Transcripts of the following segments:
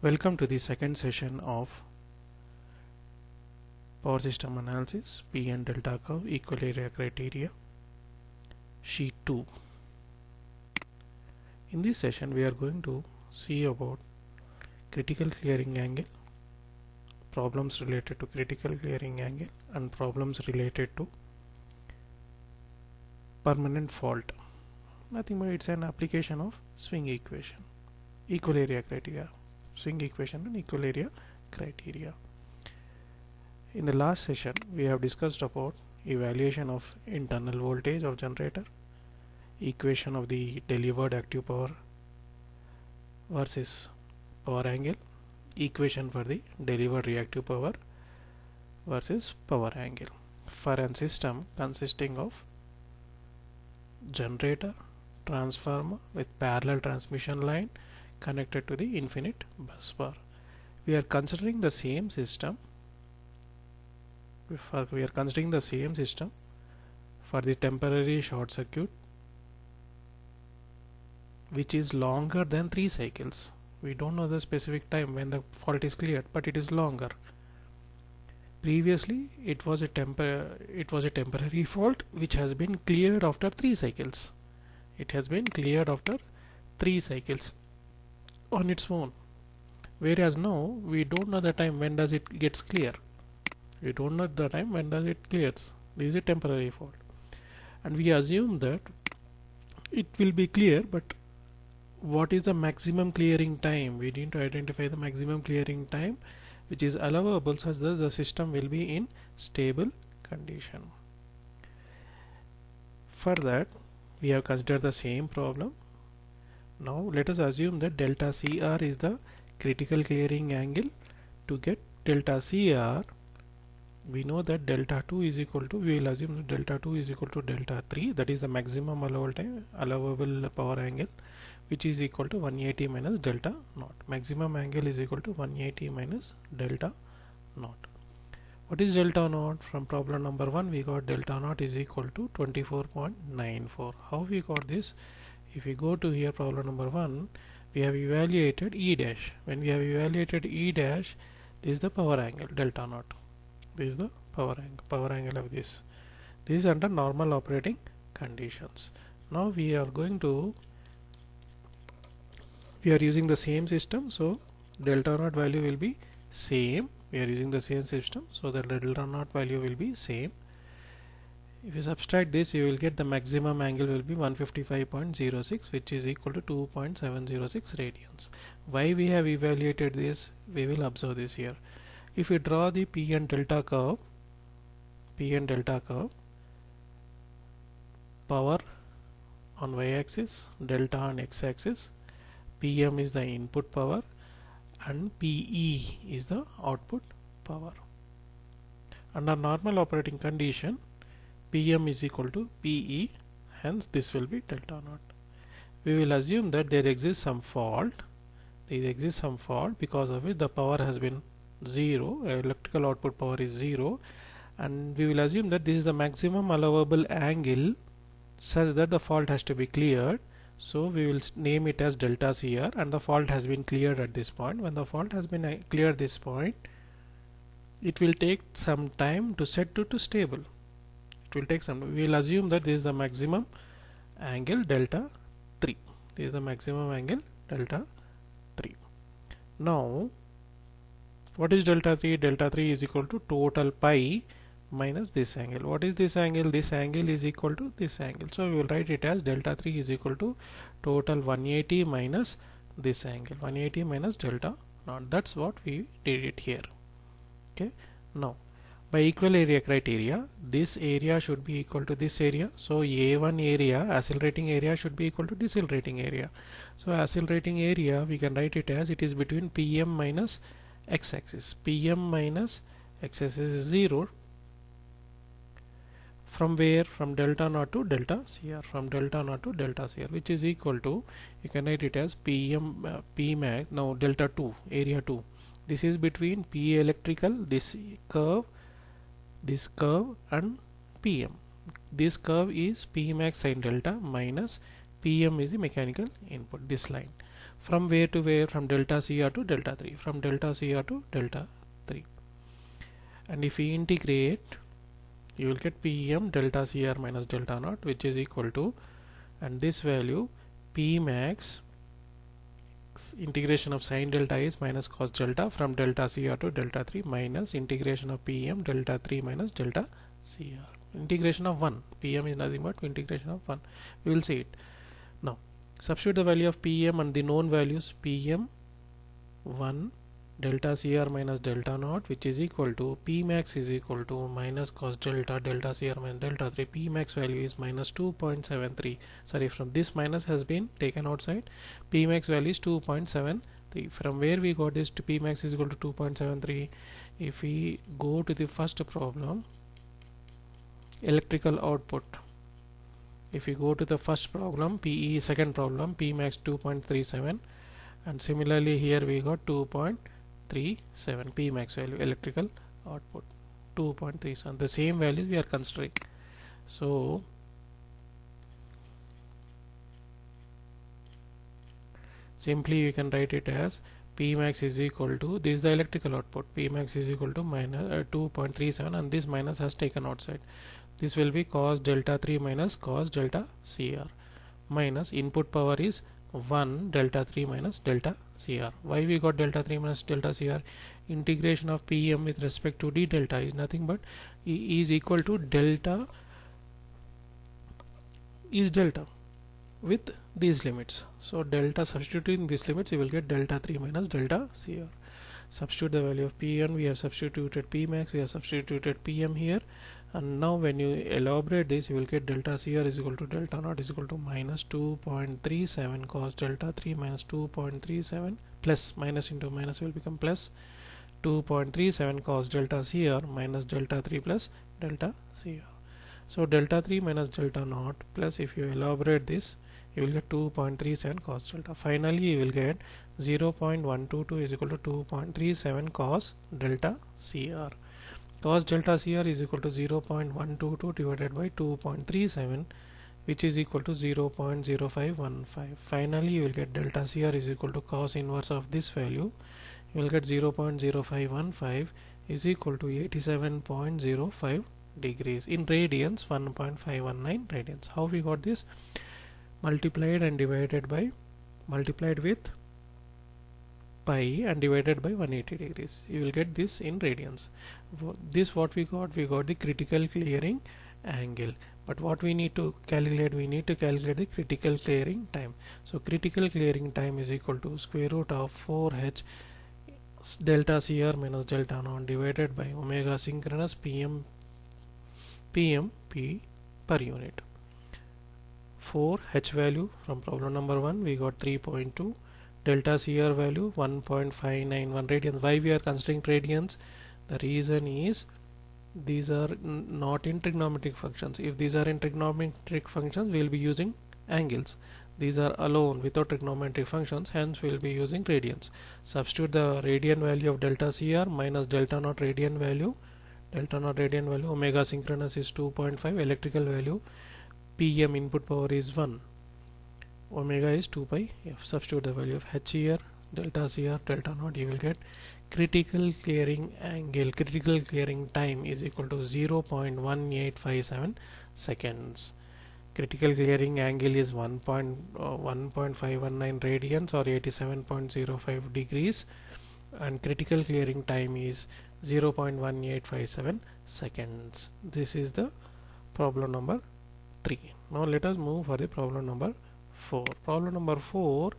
Welcome to the second session of Power System Analysis, P and Delta Curve, Equal Area Criteria, Sheet 2. In this session we are going to see about critical clearing angle, problems related to critical clearing angle and problems related to permanent fault. Nothing but it's an application of swing equation, equal area criteria, swing equation and equal area criteria. In the last session we have discussed about evaluation of internal voltage of generator, equation of the delivered active power versus power angle, equation for the delivered reactive power versus power angle for a system consisting of generator, transformer with parallel transmission line connected to the infinite bus bar. We are considering the same system for the temporary short circuit which is longer than 3 cycles. We don't know the specific time when the fault is cleared, but it is longer. Previously it was a temporary fault which has been cleared after 3 cycles. It has been cleared after 3 cycles on its own, whereas now we don't know the time when does it gets clear. We don't know the time when does it clears. This is a temporary fault and we assume that it will be clear, but what is the maximum clearing time? We need to identify the maximum clearing time which is allowable such that the system will be in stable condition. For that we have considered the same problem. Now let us assume that delta CR is the critical clearing angle. To get delta CR, we know that delta 2 is equal to, we will assume that delta 2 is equal to delta 3, that is the maximum allowable power angle, which is equal to 180 minus delta naught. Maximum angle is equal to 180 minus delta naught. What is delta naught? From problem number 1 we got delta naught is equal to 24.94. How we got this? If we go to here, problem number 1, we have evaluated E dash. When we have evaluated E dash, this is the power angle delta naught. This is the power angle of this. This is under normal operating conditions. Now we are using the same system, so delta naught value will be same. We are using the same system, so the delta naught value will be same. If you subtract this, you will get the maximum angle will be 155.06, which is equal to 2.706 radians. Why we have evaluated this? We will observe this here. If we draw the P and delta curve, power on y-axis, delta on x-axis, PM is the input power and PE is the output power. Under normal operating condition, PM is equal to PE, hence this will be delta naught. We will assume that there exists some fault. Because of it the power has been 0, electrical output power is 0, and we will assume that this is the maximum allowable angle such that the fault has to be cleared. So we will name it as delta CR, and the fault has been cleared at this point. When the fault has been cleared this point, it will take some time to set to stable. We will assume that this is the maximum angle delta 3. This is the maximum angle delta 3. Now what is delta 3? Delta 3 is equal to total pi minus this angle. What is this angle? This angle is equal to this angle. So we will write it as delta 3 is equal to total 180 minus this angle. 180 minus delta naught. That's what we did it here. Okay. Now by equal area criteria, this area should be equal to this area. So A1 area, accelerating area, should be equal to decelerating area. So accelerating area we can write it as it is between PM minus x-axis. PM minus x-axis is 0. From where? From delta naught to delta CR. From delta naught to delta CR, which is equal to, you can write it as PM Pmax. Now delta 2, area 2. This is between P electrical, this curve and PM. This curve is Pmax sin delta minus PM is the mechanical input, this line. From where to where? From delta CR to delta 3. From delta CR to delta 3. And if we integrate, you will get Pm delta CR minus delta naught, which is equal to, and this value Pmax integration of sin delta is minus cos delta from delta CR to delta 3 minus integration of Pm delta 3 minus delta CR. Integration of 1. Pm is nothing but integration of 1. We will see it. Now, substitute the value of Pm and the known values Pm 1 delta CR minus delta naught, which is equal to Pmax is equal to minus cos delta delta CR minus delta 3. Pmax value is minus 2.73. Sorry, from this minus has been taken outside. Pmax value is 2.73. From where we got this to Pmax is equal to 2.73? If we go to the first problem, electrical output. If we go to the first problem, PE second problem, Pmax 2.37, and similarly here we got 2.37 Pmax value, electrical output 2.37. The same values we are considering. So simply you can write it as Pmax is equal to, this is the electrical output, Pmax is equal to minus 2.37, and this minus has taken outside. This will be cos delta 3 minus cos delta CR minus input power is 1 delta 3 minus delta CR. Why we got delta 3 minus delta CR? Integration of Pm with respect to d delta is nothing but E is equal to delta is delta with these limits. So delta, substituting these limits, you will get delta 3 minus delta CR. Substitute the value of Pn, we have substituted Pmax, we have substituted Pm here, and now when you elaborate this, you will get delta CR is equal to delta naught is equal to minus 2.37 cos delta 3 minus 2.37 plus minus into minus will become plus 2.37 cos delta CR minus delta 3 plus delta CR. So delta 3 minus delta naught plus, if you elaborate this, you will get 2.37 cos delta. Finally you will get 0.122 is equal to 2.37 cos delta CR. Cos delta CR is equal to 0.122 divided by 2.37, which is equal to 0.0515. Finally you will get delta CR is equal to cos inverse of this value. You will get 0.0515 is equal to 87.05 degrees. In radians, 1.519 radians. How we got this? Multiplied and divided by, multiplied with pi and divided by 180 degrees. You will get this in radians. This what we got? We got the critical clearing angle. But what we need to calculate? We need to calculate the critical clearing time. So critical clearing time is equal to square root of 4h delta CR minus delta naught divided by omega synchronous P per unit. 4h value from problem number 1 we got 3.2, delta CR value 1.591 radians. Why we are considering radians? The reason is these are not in trigonometric functions. If these are in trigonometric functions, we will be using angles. These are alone without trigonometric functions, hence we will be using radians. Substitute the radian value of delta CR minus delta naught radian value. Delta naught radian value, omega synchronous is 2.5, electrical value Pm input power is 1, omega is 2 pi f. Substitute the value of h here, delta CR, delta naught, you will get critical clearing angle, critical clearing time is equal to 0.1857 seconds. Critical clearing angle is 1.519 radians or 87.05 degrees, and critical clearing time is 0.1857 seconds. This is the problem number 3. Now let us move for the problem number 4. Problem number 4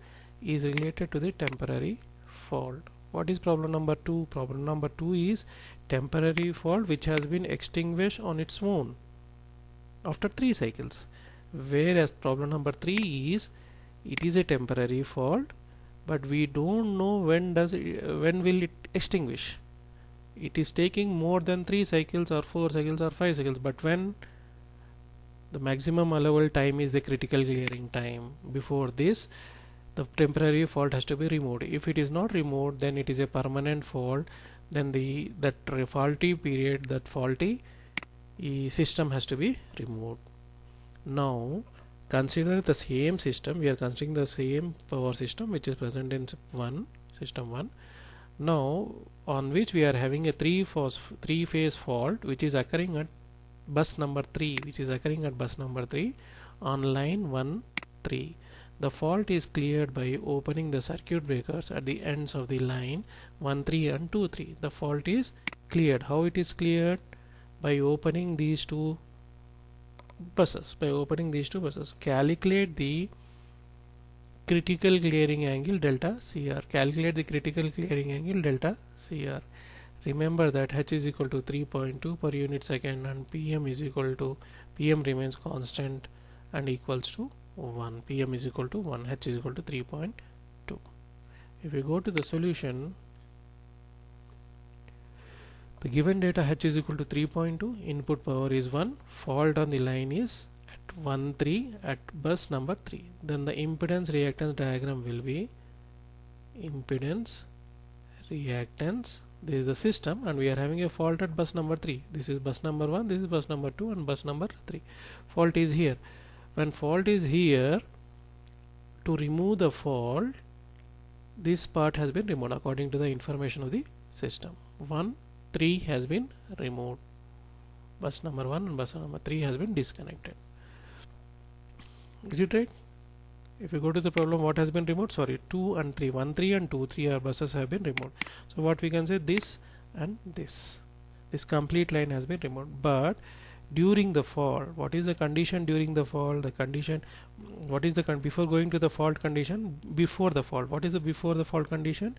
is related to the temporary fault. What is problem number 2? Problem number 2 is temporary fault which has been extinguished on its own after 3 cycles, whereas problem number 3 is it is a temporary fault but we don't know when will it extinguish. It is taking more than 3 cycles or 4 cycles or 5 cycles, but when the maximum allowable time is the critical clearing time. Before this, the temporary fault has to be removed. If it is not removed, then it is a permanent fault. Then that faulty period, that faulty system has to be removed. Now, Consider the same system. We are considering the same power system which is present in system 1. Now, on which we are having a three phase fault which is occurring at bus number 3, on line 1 3. The fault is cleared by opening the circuit breakers at the ends of the line 1 3 and 2 3. The fault is cleared. How it is cleared? By opening these two buses. Calculate the critical clearing angle delta CR. Remember that H is equal to 3.2 per unit second and PM remains constant and equals to 1. PM is equal to 1, H is equal to 3.2. If we go to the solution, the given data H is equal to 3.2, input power is 1, fault on the line is at 1 3 at bus number 3. Then the impedance reactance diagram will be impedance, reactance. This is the system and we are having a fault at bus number 3. This is bus number 1, this is bus number 2 and bus number 3. Fault is here. When fault is here, to remove the fault, this part has been removed according to the information of the system. 1 3 has been removed. Bus number 1 and bus number 3 has been disconnected. Is it right? If you go to the problem, what has been removed? Sorry, 2 and 3. 1 3 and 2 3 buses have been removed. So what we can say, this and this complete line has been removed. But during the fault, what is the condition during the fault? The condition, what is the before going to the fault condition? Before the fault, what is the before the fault condition?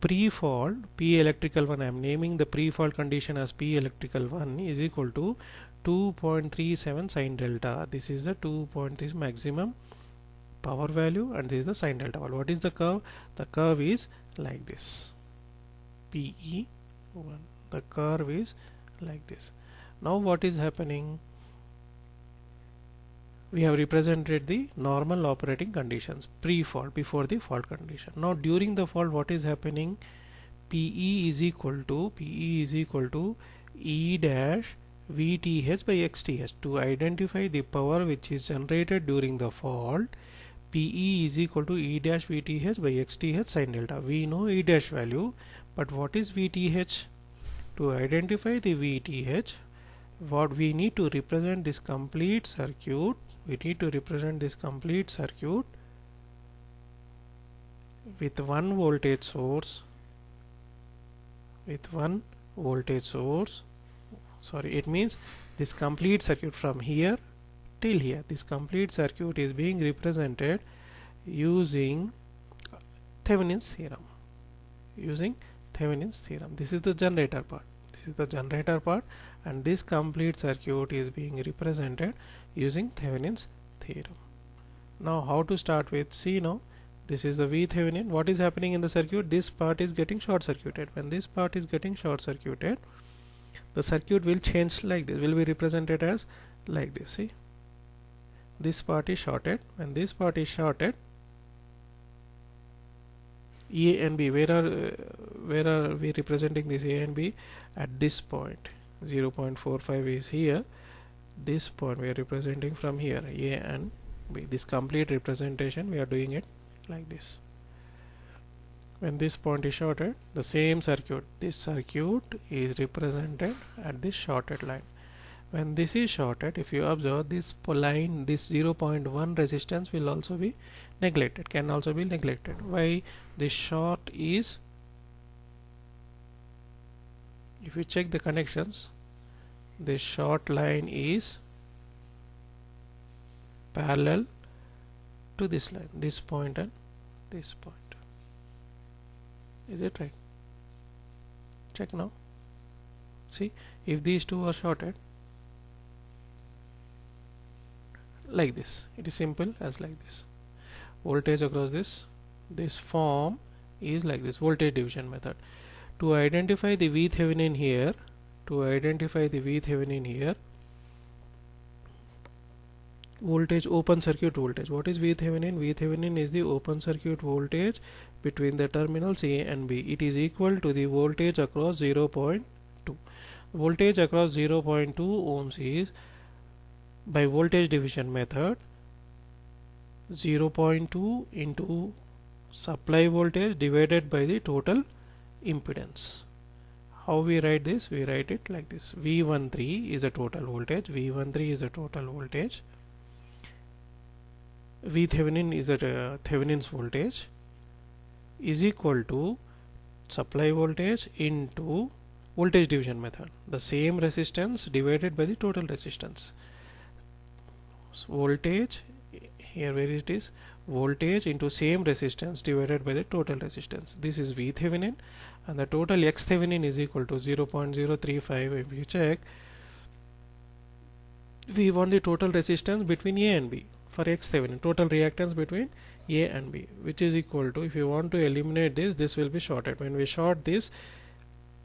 Pre-fault P electrical 1, I am naming the pre-fault condition as P electrical 1 is equal to 2.37 sin delta. This is the 2.3 maximum power value and this is the sin delta value. What is the curve? The curve is like this, PE1. The curve is like this. Now what is happening? We have represented the normal operating conditions pre-fault, before the fault condition. Now during the fault, what is happening? PE is equal to E dash VTH by XTH. To identify the power which is generated during the fault, PE is equal to E dash VTH by XTH sin delta. We know E dash value, but what is VTH? To identify the VTH, what we need to represent this complete circuit, with one voltage source, sorry, it means this complete circuit from here till here, this complete circuit is being represented using Thevenin's theorem. This is the generator part, and this complete circuit is being represented using Thevenin's theorem. Now how to start with? See, now this is the V Thevenin. What is happening in the circuit? This part is getting short circuited. When this part is getting short circuited, the circuit will change like this, will be represented as like this. See, this part is shorted. When this part is shorted, A and B, where are we representing this A and B? At this point, 0.45 is here. This point we are representing from here, A and B. This complete representation we are doing it like this. When this point is shorted, the same circuit, this circuit is represented at this shorted line. When this is shorted, if you observe, this line, this 0.1 resistance will also be neglected, can also be neglected. Why? This short is, if you check the connections, this short line is parallel to this line, this point and this point. Is it right? Check now. See, if these two are shorted like this, it is simple as like this. Voltage across this form is like this, voltage division method. To identify the VThevenin here, voltage, open circuit voltage. What is VThevenin? VThevenin is the open circuit voltage between the terminals A and B. It is equal to the voltage across 0.2. Voltage across 0.2 ohms is, by voltage division method, 0.2 into supply voltage divided by the total impedance. How we write this? We write it like this. V13 is a total voltage. V13 is a total voltage. V Thevenin is a Thevenin's voltage is equal to supply voltage into voltage division method. The same resistance divided by the total resistance. So voltage here, where it is, voltage into same resistance divided by the total resistance. This is V Thevenin, and the total X Thevenin is equal to 0.035. If you check, we want the total resistance between A and B for X Thevenin, total reactance between A and B, which is equal to, if you want to eliminate this, this will be shorted. When we short this,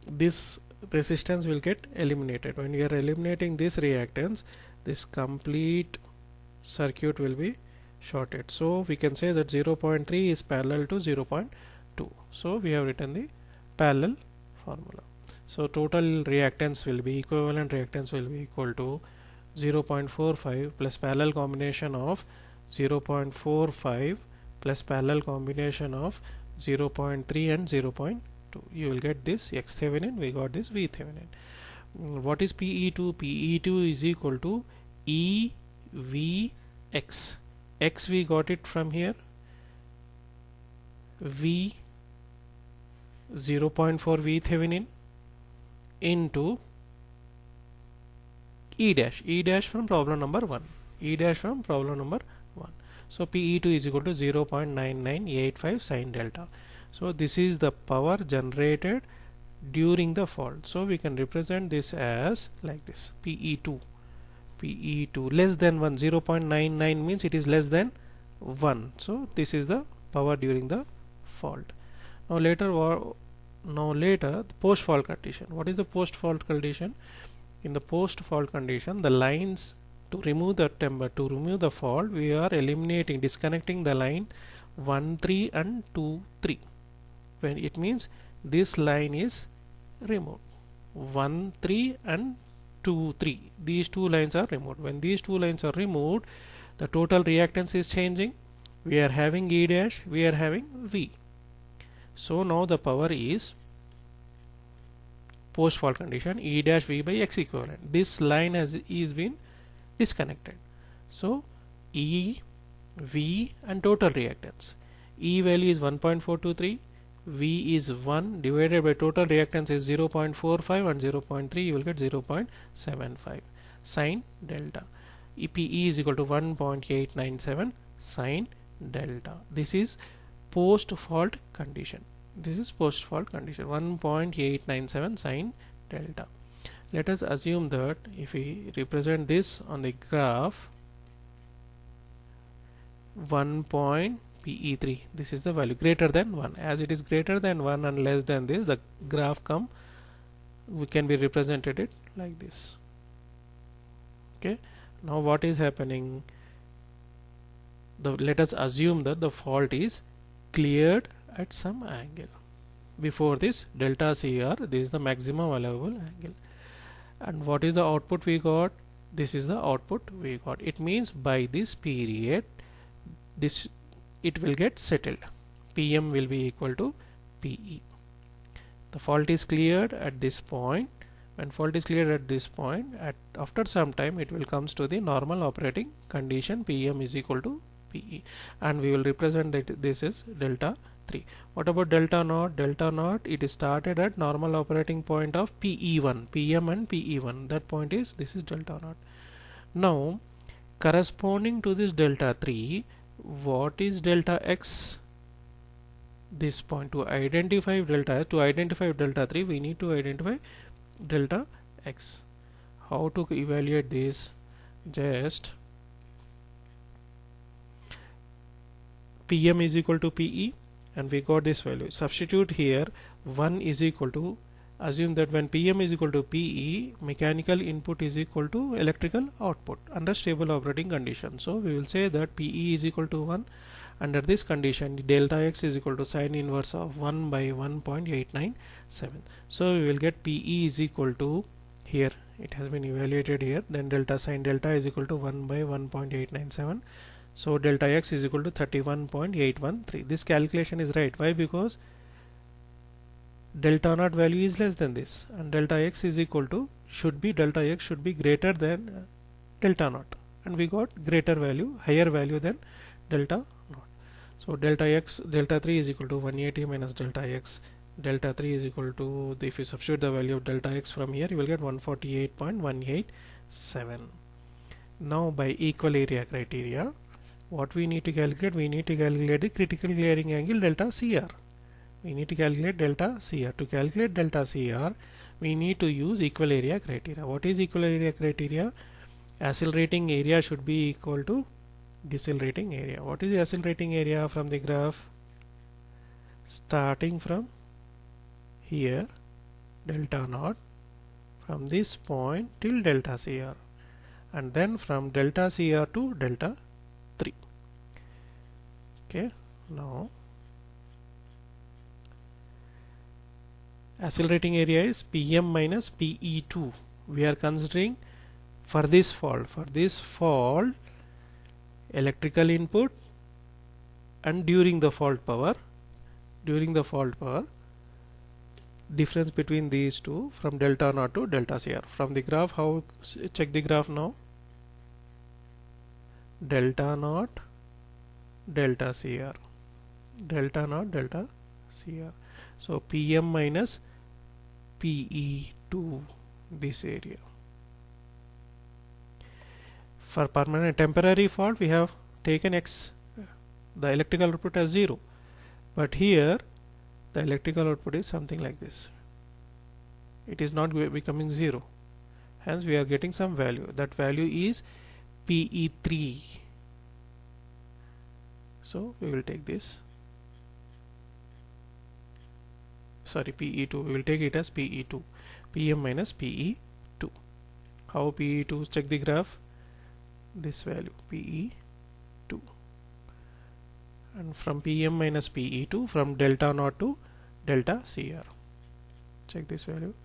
this resistance will get eliminated. When we are eliminating this reactance, this complete circuit will be shorted. So we can say that 0.3 is parallel to 0.2. So we have written the parallel formula. So total reactance will be, equivalent reactance will be equal to 0.45 plus parallel combination of 0.45 plus parallel combination of 0.3 and 0.2. You will get this X Thevenin, we got this V Thevenin. What is PE2? PE2 is equal to EVX. X we got it from here, V 0.4 V Thevenin into E dash from problem number 1. E dash from problem number 1. So PE2 is equal to 0.9985 sine delta. So this is the power generated during the fault. So we can represent this as like this: PE2 less than 1. 0.99 means it is less than 1. So this is the power during the fault. Now later the post fault condition. What is the post fault condition? In the post fault condition, the lines, to remove the fault, we are disconnecting the line 1 3 and 2 3. When it means this line is removed, 1 3 and 2 3, these two lines are removed. When these two lines are removed, the total reactance is changing. We are having E dash, we are having V. So now the power is post fault condition E dash V by X equivalent. This line is been disconnected. So E, V and total reactance. E value is 1.423, V is 1 divided by total reactance is 0.45 and 0.3, you will get 0.75 sine delta. PE is equal to 1.897 sine delta. This is post fault condition. 1.897 sine delta. Let us assume that if we represent this on the graph, 1.PE3, this is the value greater than 1. As it is greater than 1 and less than this, the graph we can be represented it like this. Okay. Now what is happening? Let us assume that the fault is cleared at some angle. Before this delta CR, this is the maximum allowable angle. And what is the output we got? This is the output we got. It means by this period, it will get settled. PM will be equal to PE. The fault is cleared at this point. When fault is cleared at this point, after some time it will comes to the normal operating condition. PM is equal to PE, and we will represent that this is delta 3. What about delta naught? Delta naught, it is started at normal operating point of PE1, PM and PE1. That point is, this is delta naught. Now corresponding to this delta 3, what is delta X? This point. To identify delta 3, we need to identify delta X. How to evaluate this? Just PM is equal to PE, and we got this value. Substitute here 1 is equal to, assume that when PM is equal to PE, mechanical input is equal to electrical output under stable operating condition. So we will say that PE is equal to 1. Under this condition, delta X is equal to sine inverse of 1 by 1.897. So we will get PE is equal to, here it has been evaluated here, then delta sine delta is equal to 1 by 1.897. So delta x is equal to 31.813. This calculation is right. Why? Because delta naught value is less than this, and delta x is equal to delta x should be greater than delta naught, and we got greater value, higher value than delta naught. So delta 3 is equal to 180 minus delta x. Delta 3 is equal to, if you substitute the value of delta x from here, you will get 148.187. Now by equal area criteria, what we need to calculate? We need to calculate the critical glaring angle delta CR. We need to calculate delta CR. To calculate delta CR, we need to use equal area criteria. What is equal area criteria? Accelerating area should be equal to decelerating area. What is the accelerating area from the graph? Starting from here, delta naught, from this point till delta CR, and then from delta CR to delta 3. Okay, now accelerating area is PM minus PE2. We are considering for this fault electrical input and during the fault power, difference between these two from delta naught to delta CR. From the graph, how, check the graph now, delta naught delta CR, delta naught delta CR. So PM minus PE2, this area. For permanent temporary fault, we have taken X, the electrical output as 0, but here the electrical output is something like this. It is not becoming 0, hence we are getting some value. That value is PE3. So we will take this, sorry, PE2, we will take it as PE2, PM minus PE2. How PE2? Check the graph, this value PE2, and from PM minus PE2, from delta naught to delta CR, check this value,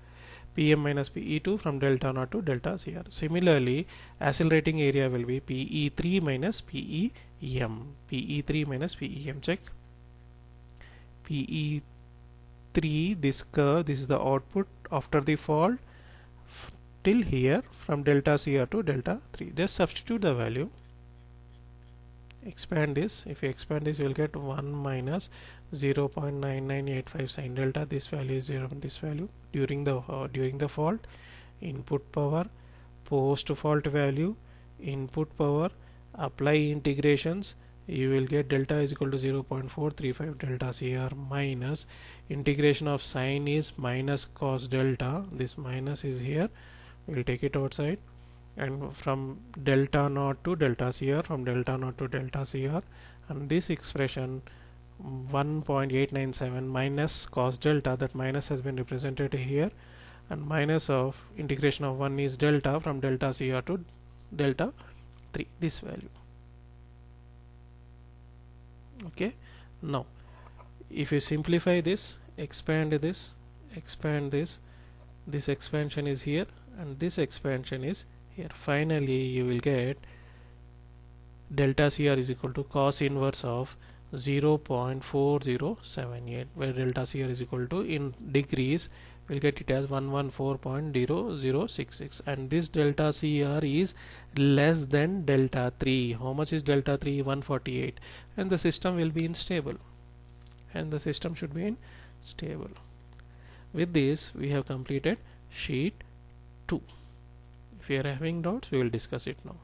PM minus PE2 from delta naught to delta CR. Similarly, accelerating area will be PE3 minus PEM, PE3 minus PEM. Check PE3, this curve, this is the output after the fault till here, from delta CR to delta 3. Just substitute the value, expand this. If you expand this, you will get 1 minus 0.9985 sin delta. This value is 0, this value during the fault, input power, post fault value, input power, apply integrations, you will get delta is equal to 0.435 delta CR minus integration of sine is minus cos delta. This minus is here, we will take it outside, and from delta naught to delta CR, from delta naught to delta CR, and this expression 1.897 minus cos delta, that minus has been represented here, and minus of integration of 1 is delta from delta CR to delta 3, this value. Okay, now if you simplify this, expand this, this expansion is here and this expansion is here. Finally you will get delta CR is equal to cos inverse of 0.4078, where delta CR is equal to, in degrees we'll get it as 114.0066, and this delta CR is less than delta 3. How much is delta 3? 148, and the system will be in stable, and the system should be in stable. With this we have completed sheet 2. If you are having doubts, we will discuss it now.